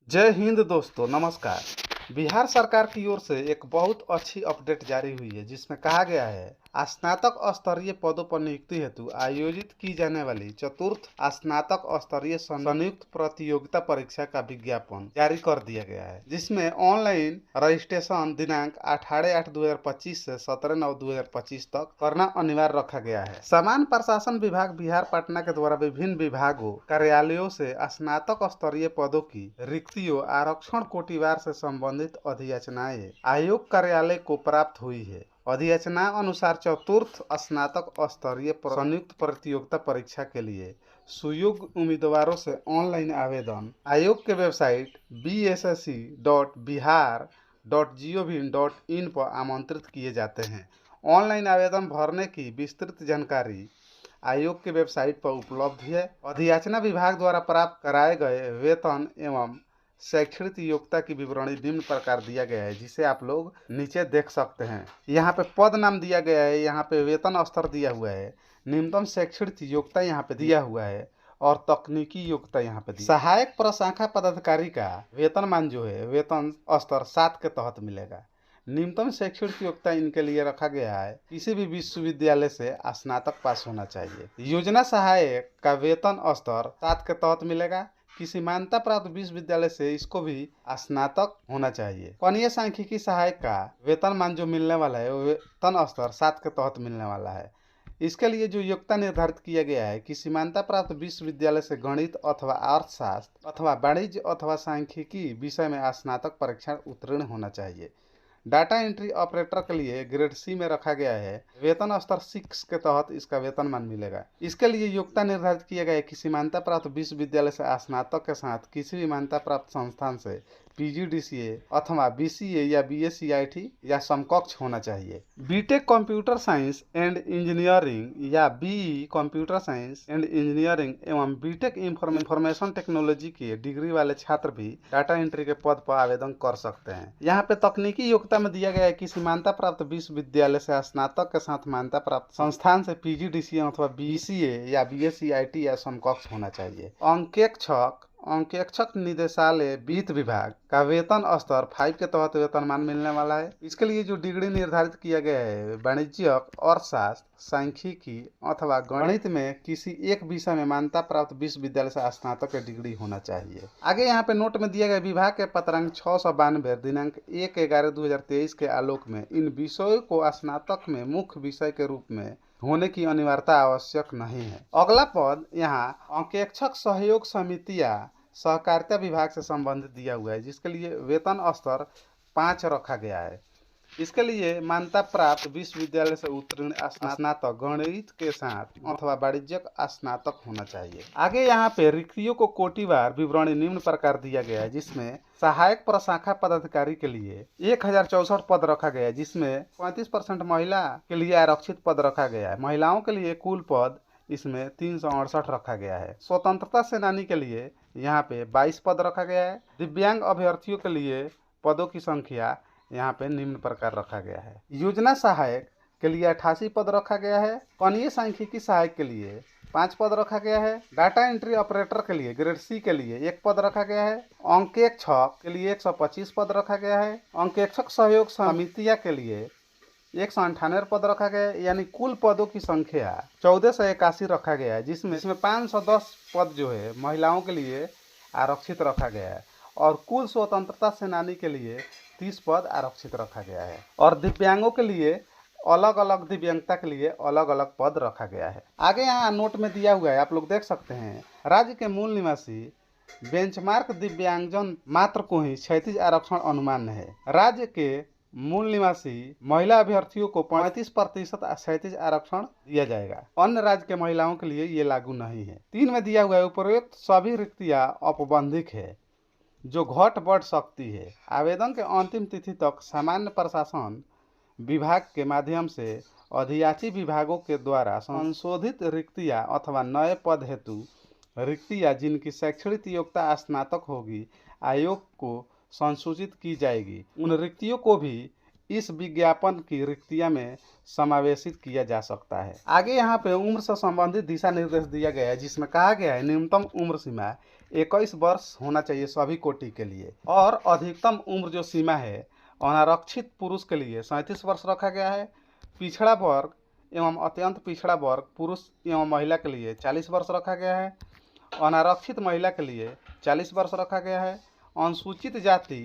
जय हिंद दोस्तों, नमस्कार। बिहार सरकार की ओर से एक बहुत अच्छी अपडेट जारी हुई है जिसमें कहा गया है स्नातक स्तरीय पदों पर नियुक्ति हेतु आयोजित की जाने वाली चतुर्थ स्नातक स्तरीय संयुक्त प्रतियोगिता परीक्षा का विज्ञापन जारी कर दिया गया है, जिसमें ऑनलाइन रजिस्ट्रेशन दिनांक 18/8/2025 से 17/9/2025 तक करना अनिवार्य रखा गया है। सामान्य प्रशासन विभाग बिहार पटना के द्वारा विभिन्न विभागों कार्यालयों से स्नातक स्तरीय पदों की रिक्तियों आरक्षण कोटिवार से संबंधित अधियाचनाएं आयोग कार्यालय को प्राप्त हुई है। अधियाचना अनुसार चतुर्थ स्नातक स्तरीय संयुक्त प्रतियोगिता परीक्षा के लिए सुयोग्य उम्मीदवारों से ऑनलाइन आवेदन आयोग के वेबसाइट bssc.bihar.gov.in पर आमंत्रित किए जाते हैं। ऑनलाइन आवेदन भरने की विस्तृत जानकारी आयोग के वेबसाइट पर उपलब्ध है। अधियाचना विभाग द्वारा प्राप्त कराए गए वेतन एवं शैक्षणिक योग्यता की विवरणी निम्न प्रकार दिया गया है, जिसे आप लोग नीचे देख सकते हैं। यहाँ पे पद नाम दिया गया है, यहाँ पे वेतन स्तर दिया हुआ है, न्यूनतम शैक्षणिक योग्यता यहाँ पे दिया हुआ है और तकनीकी योग्यता यहाँ पे सहायक प्रशाखा पदाधिकारी का वेतनमान जो है वेतन स्तर 7 के तहत मिलेगा। न्यूनतम शैक्षणिक योग्यता इनके लिए रखा गया है किसी भी विश्वविद्यालय से स्नातक पास होना चाहिए। योजना सहायक का वेतन स्तर 7 के तहत मिलेगा। किसी मान्यता प्राप्त विश्वविद्यालय से इसको भी स्नातक होना चाहिए। कनीय सांख्यिकी सहायक का वेतनमान जो मिलने वाला है वो वेतन स्तर 7 के तहत मिलने वाला है। इसके लिए जो योग्यता निर्धारित किया गया है, किसी मान्यता प्राप्त विश्वविद्यालय से गणित अथवा अर्थशास्त्र अथवा वाणिज्य अथवा सांख्यिकी विषय में स्नातक परीक्षा उत्तीर्ण होना चाहिए। डाटा एंट्री ऑपरेटर के लिए ग्रेड सी में रखा गया है। वेतन स्तर 6 के तहत इसका वेतनमान मिलेगा। इसके लिए योग्यता निर्धारित किया गया है किसी मान्यता प्राप्त विश्वविद्यालय से स्नातक के साथ किसी भी मान्यता प्राप्त संस्थान से PGDCA अथवा BCA या BSc या समकक्ष होना चाहिए। BTech computer science and engineering या BE computer science and engineering एवं बीटेक इंफॉर्मेशन टेक्नोलॉजी के डिग्री वाले छात्र भी डाटा एंट्री के पद पर आवेदन कर सकते हैं। यहाँ पे तकनीकी योग्यता में दिया गया है किसी मान्यता प्राप्त विश्वविद्यालय से स्नातक के साथ मान्यता प्राप्त संस्थान से PGDCA अथवा BCA या BSc या समकक्ष होना चाहिए। अंकेक्षक निदेशालय वित्त विभाग का वेतन स्तर 5 के तहत वेतनमान मिलने वाला है। इसके लिए जो डिग्री निर्धारित किया गया है वाणिज्यक अर्थशास्त्र सांख्यिकी अथवा गणित में किसी एक विषय में मान्यता प्राप्त विश्वविद्यालय से स्नातक की डिग्री होना चाहिए। आगे यहाँ पे नोट में दिया गया विभाग के पत्रांक 692 दिनांक 1/11/2023 के आलोक में इन विषयों को स्नातक में मुख्य विषय के रूप में होने की अनिवार्यता आवश्यक नहीं है। अगला पद यहाँ अंकेक्षक सहयोग समितियां सहकारिता विभाग से संबंधित दिया हुआ है, जिसके लिए वेतन स्तर 5 रखा गया है। इसके लिए मान्यता प्राप्त विश्वविद्यालय से उत्तीर्ण स्नातक गणित के साथ अथवा वाणिज्यक स्नातक होना चाहिए। आगे यहाँ पे रिक्तियों को कोटिवार विवरणी निम्न प्रकार दिया गया है, जिसमें सहायक प्रशाखा पदाधिकारी के लिए 1064 पद रखा गया है, जिसमें 35% महिला के लिए आरक्षित पद रखा गया है। महिलाओं के लिए कुल पद इसमें 368 रखा गया है। स्वतंत्रता सेनानी के लिए यहाँ पे 22 पद रखा गया है। दिव्यांग अभ्यर्थियों के लिए पदों की संख्या यहाँ पे निम्न प्रकार रखा गया है। योजना सहायक के लिए 88 पद रखा गया है। कनीय सांख्यिकी सहायक के लिए 5 पद रखा गया है। डाटा एंट्री ऑपरेटर के लिए ग्रेड सी के लिए 1 पद रखा गया है। अंकेक्षक के लिए 125 पद रखा गया है। अंकेक्षक सहयोग समितियां के लिए 198 पद रखा गया है। यानी कुल पदों की संख्या 1481 रखा गया है, जिसमें 510 पद जो है महिलाओं के लिए आरक्षित रखा गया है और कुल स्वतंत्रता सेनानी के लिए 30 पद आरक्षित रखा गया है और दिव्यांगों के लिए अलग अलग दिव्यांगता के लिए अलग अलग पद रखा गया है। आगे यहाँ नोट में दिया हुआ है, आप लोग देख सकते हैं। राज्य के मूल निवासी बेंचमार्क दिव्यांगजन मात्र को ही 36 आरक्षण अनुमान है। राज्य के मूल निवासी महिला अभ्यर्थियों को 35% 37 आरक्षण दिया जाएगा। अन्य राज्य के महिलाओं के लिए ये लागू नहीं है। 3 में दिया हुआ है उपरोक्त सभी रिक्तियां औपबंधिक है जो घट बढ़ सकती है। आवेदन के अंतिम तिथि तक सामान्य प्रशासन विभाग के माध्यम से अधियाची विभागों के द्वारा संशोधित रिक्तियां अथवा नए पद हेतु रिक्तियां जिनकी शैक्षणिक योग्यता स्नातक होगी आयोग को संसूचित की जाएगी। उन रिक्तियों को भी इस विज्ञापन की रिक्तियां में समावेशित किया जा सकता है। आगे यहाँ पे उम्र से संबंधित दिशा निर्देश दिया गया है, जिसमें कहा गया है न्यूनतम उम्र सीमा 21 वर्ष होना चाहिए सभी कोटि के लिए, और अधिकतम उम्र जो सीमा है अनारक्षित पुरुष के लिए 37 वर्ष रखा गया है। पिछड़ा वर्ग एवं अत्यंत पिछड़ा वर्ग पुरुष एवं महिला के लिए 40 वर्ष रखा गया है। अनारक्षित महिला के लिए 40 वर्ष रखा गया है। अनुसूचित जाति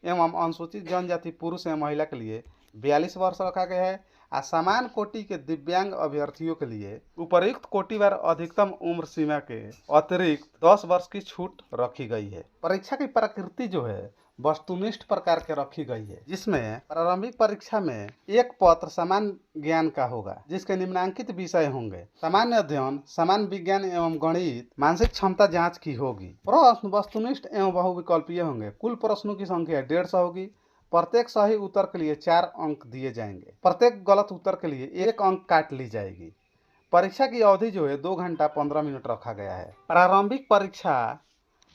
एवं अनुसूचित जनजाति पुरुष एवं महिला के लिए 42 वर्ष रखा गया है। समान कोटि के दिव्यांग अभ्यर्थियों के लिए उपर्युक्त कोटिवार अधिकतम उम्र सीमा के अतिरिक्त 10 वर्ष की छूट रखी गई है। परीक्षा की प्रकृति जो है वस्तुनिष्ठ प्रकार के रखी गई है, जिसमें प्रारंभिक परीक्षा में एक पत्र समान ज्ञान का होगा, जिसके निम्नांकित विषय होंगे सामान्य अध्ययन, समान विज्ञान एवं गणित, मानसिक क्षमता जांच की होगी। प्रश्न वस्तुनिष्ठ एवं बहुविकल्पीय होंगे। कुल प्रश्नों की संख्या 150 होगी। प्रत्येक सही उत्तर के लिए 4 अंक दिए जाएंगे। प्रत्येक गलत उत्तर के लिए 1 अंक काट ली जाएगी। परीक्षा की अवधि जो है 2 घंटा 15 मिनट रखा गया है। प्रारंभिक परीक्षा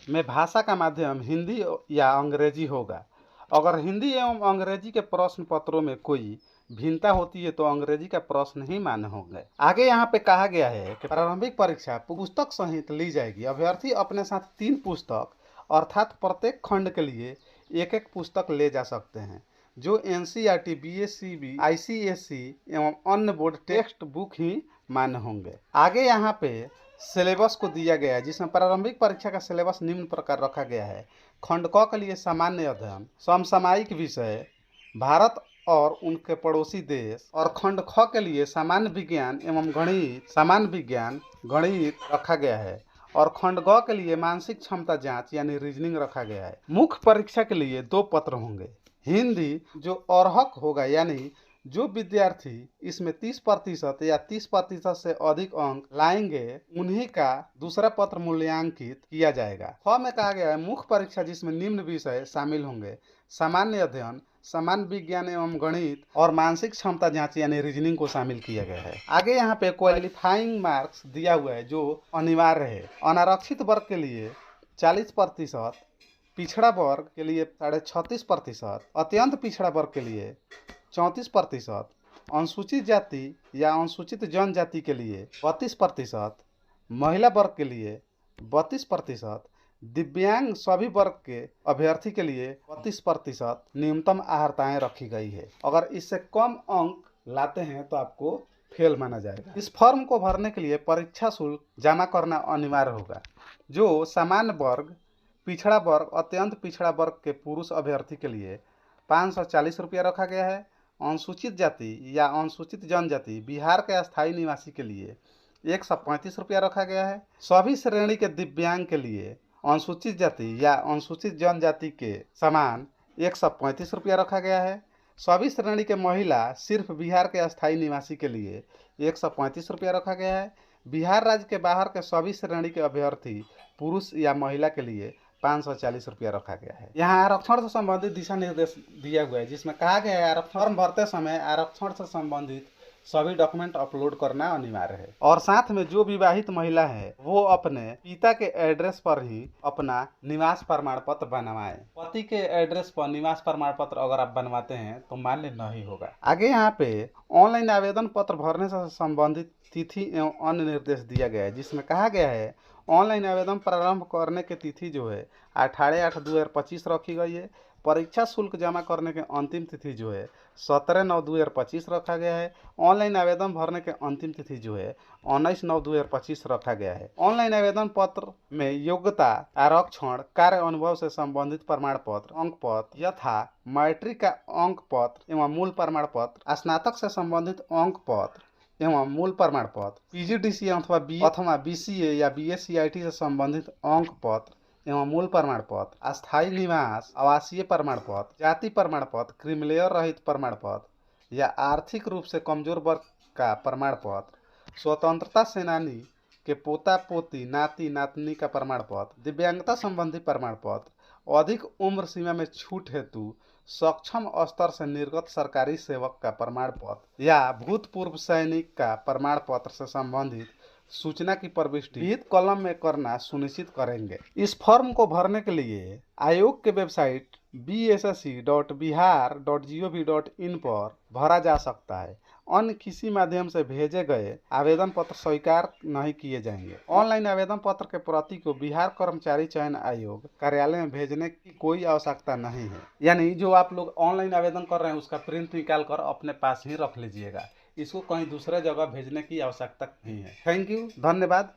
में भाषा का माध्यम हिंदी या अंग्रेजी होगा। अगर हिंदी एवं अंग्रेजी के प्रश्न पत्रों में कोई भिन्नता होती है तो अंग्रेजी का प्रश्न ही मान्य होंगे। आगे यहाँ पे कहा गया है कि प्रारंभिक परीक्षा पुस्तक सहित ली जाएगी। अभ्यर्थी अपने साथ 3 पुस्तक अर्थात प्रत्येक खंड के लिए एक एक पुस्तक ले जा सकते हैं, जो एनसीईआरटी, बीएसईबी, आईसीएसई एवं अन्य बोर्ड टेक्स्ट बुक ही मान्य होंगे। आगे यहाँ पे सिलेबस को दिया गया है, जिसमें प्रारंभिक परीक्षा का सिलेबस निम्न प्रकार रखा गया है। खंड क के लिए सामान्य अध्ययन, समसामयिक विषय, भारत और उनके पड़ोसी देश, और खंड ख के लिए सामान्य विज्ञान एवं गणित, सामान्य विज्ञान गणित रखा गया है, और खंड ग के लिए मानसिक क्षमता जांच यानी रीजनिंग रखा गया है। मुख्य परीक्षा के लिए 2 पत्र होंगे। हिंदी जो अर्हक होगा, यानी जो विद्यार्थी इसमें 30% या 30% से अधिक अंक लाएंगे उन्हीं का दूसरा पत्र मूल्यांकित किया जाएगा। ख में कहा गया है मुख्य परीक्षा जिसमें निम्न विषय शामिल होंगे: सामान्य अध्ययन, सामान्य विज्ञान एवं गणित, और मानसिक क्षमता जांच यानी रीजनिंग को शामिल किया गया है। आगे यहाँ पे क्वालिफाइंग मार्क्स दिया हुआ है जो अनिवार्य है। अनारक्षित वर्ग के लिए 40%, पिछड़ा वर्ग के लिए 36.5%, अत्यंत पिछड़ा वर्ग के लिए 34%, अनुसूचित जाति या अनुसूचित जनजाति के लिए 32%, महिला वर्ग के लिए 32%, दिव्यांग सभी वर्ग के अभ्यर्थी के लिए 32% न्यूनतम अर्हताएं रखी गई है। अगर इससे कम अंक लाते हैं तो आपको फेल माना जाएगा। इस फॉर्म को भरने के लिए परीक्षा शुल्क जमा करना अनिवार्य होगा, जो सामान्य वर्ग, पिछड़ा वर्ग, अत्यंत पिछड़ा वर्ग के पुरुष अभ्यर्थी के लिए 540 रुपया रखा गया है। अनुसूचित जाति या अनुसूचित जनजाति बिहार के अस्थायी निवासी के लिए 135 रुपया रखा गया है। सभी श्रेणी के दिव्यांग के लिए अनुसूचित जाति या अनुसूचित जनजाति के समान 135 रुपया रखा गया है। सभी श्रेणी के महिला सिर्फ बिहार के अस्थायी निवासी के लिए 135 रुपया रखा गया है। बिहार राज्य के बाहर के सभी श्रेणी के अभ्यर्थी पुरुष या महिला के लिए 540 रुपया रखा गया है। यहाँ आरक्षण से संबंधित दिशा निर्देश दिया हुआ है, जिसमें कहा गया है फॉर्म भरते समय आरक्षण से संबंधित सभी डॉक्यूमेंट अपलोड करना अनिवार्य है। और साथ में जो विवाहित महिला है वो अपने पिता के एड्रेस पर ही अपना निवास प्रमाण पत्र बनवाएं। पति के एड्रेस पर निवास प्रमाण पत्र अगर आप बनवाते हैं तो मान्य नहीं होगा। आगे यहाँ पे ऑनलाइन आवेदन पत्र भरने से संबंधित तिथि एवं अन्य निर्देश दिया गया है, जिसमें कहा गया है ऑनलाइन आवेदन प्रारंभ करने की तिथि जो है 18/8/2025 रखी गई है। परीक्षा शुल्क जमा करने के अंतिम तिथि जो है 17/9/2025 रखा गया है। ऑनलाइन आवेदन भरने के अंतिम तिथि जो है 19/9/2025 रखा गया है। ऑनलाइन आवेदन पत्र में योग्यता, आरक्षण, कार्य अनुभव से संबंधित प्रमाण पत्र, अंक पत्र यथा मैट्रिक का अंक पत्र एवं मूल प्रमाण पत्र, स्नातक से संबंधित अंक पत्र एवं मूल प्रमाण पत्र, पीजीडीसी अथवा बीसीए या बीएससीआईटी से संबंधित अंक पत्र एवं मूल प्रमाण पत्र, अस्थायी निवास, आवासीय प्रमाण पत्र, जाति प्रमाण पत्र, क्रिमिलेयर रहित प्रमाण पत्र या आर्थिक रूप से कमजोर वर्ग का प्रमाण पत्र, स्वतंत्रता सेनानी के पोता पोती, नाती नातनी का प्रमाण पत्र, दिव्यांगता संबंधी प्रमाण पत्र, अधिक उम्र सीमा में छूट हेतु सक्षम स्तर से निर्गत सरकारी सेवक का प्रमाण पत्र या भूतपूर्व सैनिक का प्रमाण पत्र से संबंधित सूचना की प्रविष्टि विहित कॉलम में करना सुनिश्चित करेंगे। इस फॉर्म को भरने के लिए आयोग के वेबसाइट bssc.bihar.gov.in पर भरा जा सकता है। अन्य किसी माध्यम से भेजे गए आवेदन पत्र स्वीकार नहीं किए जाएंगे। ऑनलाइन आवेदन पत्र के प्रति को बिहार कर्मचारी चयन आयोग कार्यालय में भेजने की कोई आवश्यकता नहीं है। यानी जो आप लोग ऑनलाइन आवेदन कर रहे हैं उसका प्रिंट निकाल कर अपने पास ही रख लीजिएगा, इसको कहीं दूसरे जगह भेजने की आवश्यकता नहीं है। थैंक यू, धन्यवाद।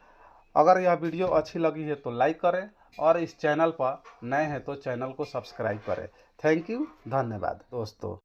अगर यह वीडियो अच्छी लगी है तो लाइक करें और इस चैनल पर नए हैं तो चैनल को सब्सक्राइब करें। थैंक यू, धन्यवाद दोस्तों।